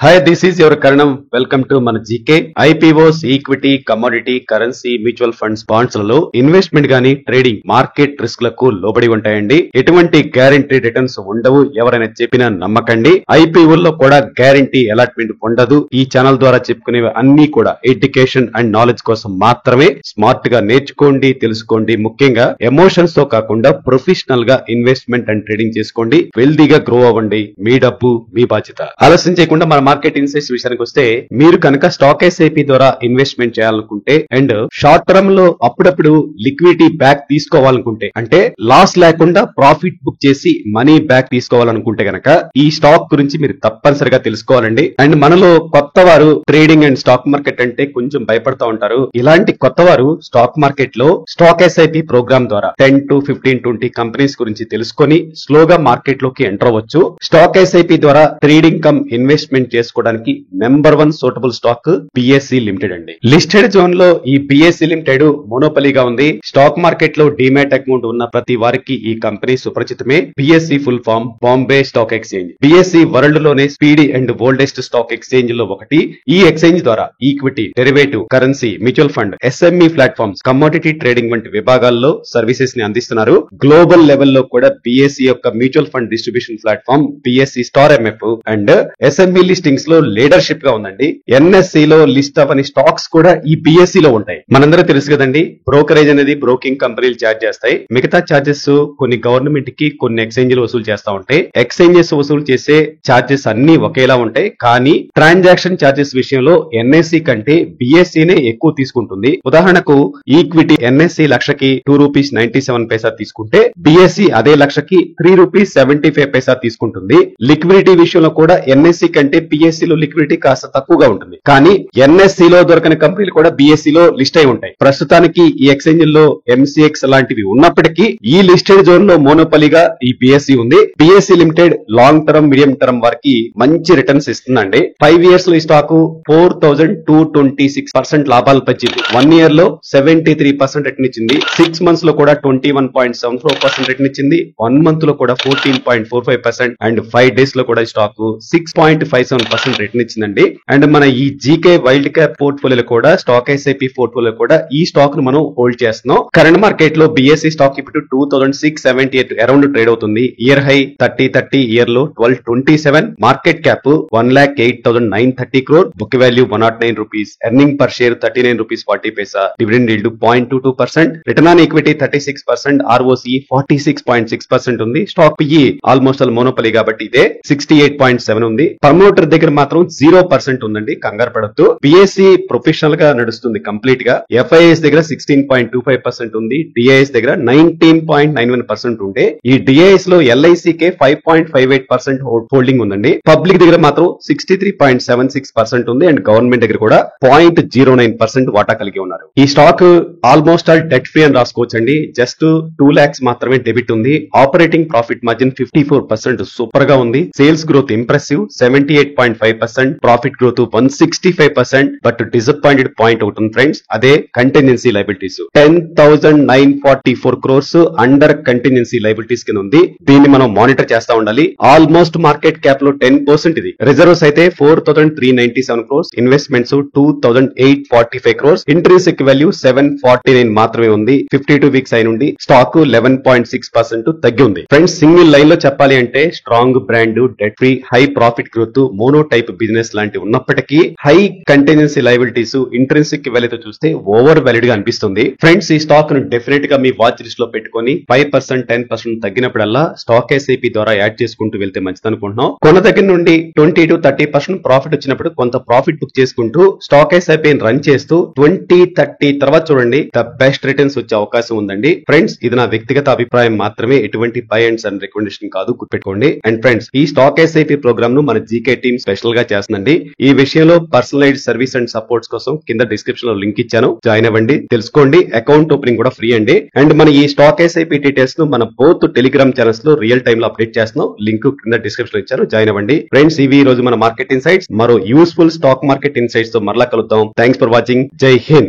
Hi, this is your Karanam. Welcome to మన GK. IPOs, equity, commodity, currency, mutual funds, bonds లలో investment గానీ trading market risk లకు లోబడి ఉంటాయండి. ఎటువంటి గ్యారంటీ రిటర్న్స్ ఉండవు. ఎవరైనా చెప్పినా నమ్మకండి. ఐపీఓల్లో కూడా గ్యారంటీ అలాట్మెంట్ ఉండదు. ఈ ఛానల్ ద్వారా చెప్పుకునేవి అన్ని కూడా ఎడ్యుకేషన్ అండ్ నాలెడ్జ్ కోసం మాత్రమే. స్మార్ట్ గా నేర్చుకోండి, తెలుసుకోండి. ముఖ్యంగా ఎమోషన్స్ తో కాకుండా ప్రొఫెషనల్ గా ఇన్వెస్ట్మెంట్ అండ్ ట్రేడింగ్ చేసుకోండి. వెల్దీగా గ్రో అవ్వండి. మీ డబ్బు మీ బాధ్యత. ఆలస్యం చేయకుండా మన మార్కెట్ ఇన్సైట్స్ విషయానికి వస్తే, మీరు కనుక స్టాక్ ఎస్ఐపి ద్వారా ఇన్వెస్ట్మెంట్ చేయాలనుకుంటే అండ్ షార్ట్ టర్మ్ లో అప్పుడప్పుడు లిక్విడిటీ బ్యాక్ తీసుకోవాలనుకుంటే, అంటే లాస్ లేకుండా ప్రాఫిట్ బుక్ చేసి మనీ బ్యాక్ తీసుకోవాలనుకుంటే గనక ఈ స్టాక్ గురించి మీరు తప్పనిసరిగా తెలుసుకోవాలండి. అండ్ మనలో కొత్త వారు ట్రేడింగ్ అండ్ స్టాక్ మార్కెట్ అంటే కొంచెం భయపడతా ఉంటారు. ఇలాంటి కొత్త వారు స్టాక్ మార్కెట్ లో స్టాక్ ఎస్ఐపి ప్రోగ్రామ్ ద్వారా 10 to 15, 20 కంపెనీస్ గురించి తెలుసుకొని స్లోగా మార్కెట్ లోకి ఎంటర్ అవ్వచ్చు. స్టాక్ ఎస్ఐపి ద్వారా ట్రేడింగ్ కమ్ ఇన్వెస్ట్మెంట్ చేసుకోవడానికి number 1 suitable stock BSE limited అండి. లిస్టెడ్ జోన్ లో ఈ బిఎస్సి లిమిటెడ్ మోనోపలీగా ఉంది. స్టాక్ మార్కెట్ లో డీమ్యాట్ అకౌంట్ ఉన్న ప్రతి వారికి ఈ కంపెనీ సుపరిచితమే. BSE full form Bombay stock exchange. BSE world లోనే speedy and oldest stock exchange లో ఒకటి. ఈ ఎక్స్చేంజ్ ద్వారా equity, derivative, currency, mutual fund, SME platforms, commodity trading వంటి విభాగాల్లో సర్వీసెస్ ని అందిస్తున్నారు. గ్లోబల్ లెవెల్లో కూడా బిఎస్సి యొక్క mutual fund distribution platform BSc star MF and SME listings లో లీడర్షిప్ గా ఉందండి. ఎన్ఎస్సి లో లిస్ట్ అవని స్టాక్స్ కూడా ఈ బిఎస్సి లో ఉంటాయి. మనందరూ తెలుసు కదండి, బ్రోకరేజ్ అనేది బ్రోకింగ్ కంపెనీలు ఛార్జ్ చేస్తాయి. మిగతా ఛార్జెస్ కొన్ని గవర్నమెంట్ కి, కొన్ని ఎక్స్చేంజ్లు వసూలు చేస్తా ఉంటాయి. ఎక్స్చేంజెస్ వసూలు చేసే ఛార్జెస్ అన్ని ఒకేలా ఉంటాయి. కానీ ట్రాన్సాక్షన్ ఛార్జెస్ విషయంలో ఎన్ఎస్సి కంటే బిఎస్సినే ఎక్కువ తీసుకుంటుంది. ఉదాహరణకు ఈక్విటీ ఎన్ఎస్సి లక్షకి ₹2.97 తీసుకుంటే బిఎస్సి అదే లక్షకి ₹3.75 తీసుకుంటుంది. లిక్విడిటీ విషయంలో కూడా ఎన్ఎస్సి కంటే బిఎస్సి లో లిక్విడిటీ కాస్త తక్కువగా ఉంటుంది. కానీ ఎన్ఎస్సి లో దొరకని కంపెనీలు కూడా బిఎస్సి లో లిస్ట్ అయి ఉంటాయి. ప్రస్తుతానికి ఈ ఎక్స్చేంజ్ లో ఎంసీఎక్స్ లాంటివి ఉన్నప్పటికీ ఈ లిస్టెడ్ జోన్ లో మోనోపలీగా ఈ బిఎస్సి ఉంది. BSc limited long term, medium term వారికి మంచి రిటర్న్స్ ఇస్తుందండి. 5 years లో ఈ స్టాక్ 4,226% లాభాలు పంచింది. 1 year లో 73% రిటర్న్ ఇచ్చింది. 6 months లో కూడా 21.74% రిటర్న్ ఇచ్చింది. 1 month లో కూడా 14.45% అండ్ 5 days లో కూడా ఈ స్టాక్ 6.57% రిటర్న్ ఇచ్చిందండి. అండ్ మన ఈ జీకే వైల్డ్ క్యాప్ పోర్ట్ఫోలియోలో కూడా, స్టాక్ ఎస్ఐపి పోర్ట్ఫోలియో కూడా ఈ స్టాక్ ను మనం హోల్డ్ చేస్తున్నాం. కరెంట్ మార్కెట్ లో బిఎస్సి స్టాక్ ఇప్పుడు 2,678 అరౌండ్ ట్రేడ్ అవుతుంది. ఇయర్ హై 30 ఇయర్ లో 1227, market cap 1,08,930 crore, book value ₹109, earning per share ₹39.40, dividend yield 0.22%, return on equity 36%, ROC 46.6% ఉంది. Stock PE almost all monopoly కాబట్టి ఇదే 68.7 ఉంది. ప్రమోటర్ దగ్గర మాత్రం 0% ఉందండి. కంగారు పడద్దు. బిఎస్సి ప్రొఫెషనల్ గా నడుస్తుంది కంప్లీట్ గా. ఎఫ్ఐఎస్ దగ్గర 16.25% ఉంది. డిఐఎస్ దగ్గర 19.91% ఉంటే, ఈ డిఐఎస్ లో ఎల్ఐసికే 5.58% హోల్డింగ్ ఉందండి. పబ్లిక్ దగ్గర మాత్రం 63.76% ఉంది. అండ్ గవర్నమెంట్ దగ్గర కూడా 0.09% వాటా కలిగి ఉన్నారు. ఈ stock almost all debt free అని రాసుకోవచ్చండి. జస్ట్ 2 lakhs మాత్రమే డెబిట్ ఉంది. ఆపరేటింగ్ ప్రాఫిట్ మార్జిన్ 54%, సూపర్ గా ఉంది. Sales growth impressive 78.5%, profit growth 165%. But disappointed point ఒకటి ఉంది ఫ్రెండ్స్, అదే కంటిన్జెన్సీ లైబిలిటీస్ 10,944 crores అండర్ కంటిన్జెన్సీ లైబిలిటీస్ కింద ఉంది. దీన్ని మనం మానిటర్ చేస్తా ఉండాలి. ఆల్మోస్ట్ మార్కెట్ క్యాప్ లో 10% ఇది. రిజర్వ్స్ అయితే 4,397 crores, investments 2,845 crores, intrinsic value 749 మాత్రమే ఉంది. 52 weeks అయిన నుండి స్టాక్ 11.6% తగ్గి ఉంది. ఫ్రెండ్స్, సింగిల్ లైన్ లో చెప్పాలి అంటే strong brand, debt free, high profit growth, mono type business లాంటివి ఉన్నప్పటికీ హై కంటిన్జెన్సీ లైబిలిటీస్, ఇంట్రిన్సిక్ వాల్యూతో చూస్తే ఓవర్ వాల్యూడ్ గా అనిపిస్తుంది. ఫ్రెండ్స్, ఈ స్టాక్ ను డెఫినెట్ గా మీ వాచ్ లిస్ట్ లో పెట్టుకొని 5%, 10% తగ్గినప్పుడల్లా స్టాక్ ఎస్ఐపి ద్వారా యాడ్ చేసుకుంటూ వెళ్తే మంచిది అనుకుంటున్నాం. కొన్న దగ్గర నుండి 20 to 30% ప్రాఫిట్ వచ్చినప్పుడు కొంత ప్రాఫిట్ బుక్ చేసుకుంటూ స్టాక్ ఎస్ఐపి రన్ చేస్తూ 20-30 తర్వాత చూడండి, ద బెస్ట్ రిటర్న్స్ వచ్చే అవకాశం ఉందండి. ఫ్రెండ్స్, ఇది నా వ్యక్తిగత అభిప్రాయం మాత్రమే, ఎటువంటి బై అండ్ సన్ రికమెండేషన్ కాదు, గుర్తుపెట్టుకోండి. అండ్ ఫ్రెండ్స్, ఈ స్టాక్ ఎస్ఐపి ప్రోగ్రామ్ ను మన జీకే టీమ్ స్పెషల్ గా చేస్తుందండి. ఈ విషయంలో పర్సనలైజ్డ్ సర్వీస్ అండ్ సపోర్ట్స్ కోసం కింద డిస్క్రిప్షన్ లో లింక్ ఇచ్చాను, జాయిన్ అవ్వండి, తెలుసుకోండి. అకౌంట్ ఓపెనింగ్ కూడా ఫ్రీ అండి. అండ్ మన ఈ స్టాక్ ఎస్ఐపి డీటెయిల్స్ ను మన బోత్ టెలిగ్రామ్ ఛానల్స్ లో రియల్ టైమ్ లో అప్డేట్ చేస్తున్నాం. లింక్ కింద డిస్క్రిప్షన్ లో ఇచ్చారు, జాయిన్ అవ్వండి. ఫ్రెండ్స్, ఇవి ఈ రోజు మన మార్కెట్ ఇన్సైట్స్. మరో యూస్ఫుల్ స్టాక్ మార్కెట్ ఇన్సైట్స్ తో మరలా కలుద్దాం. Thanks for watching. జై హింద్.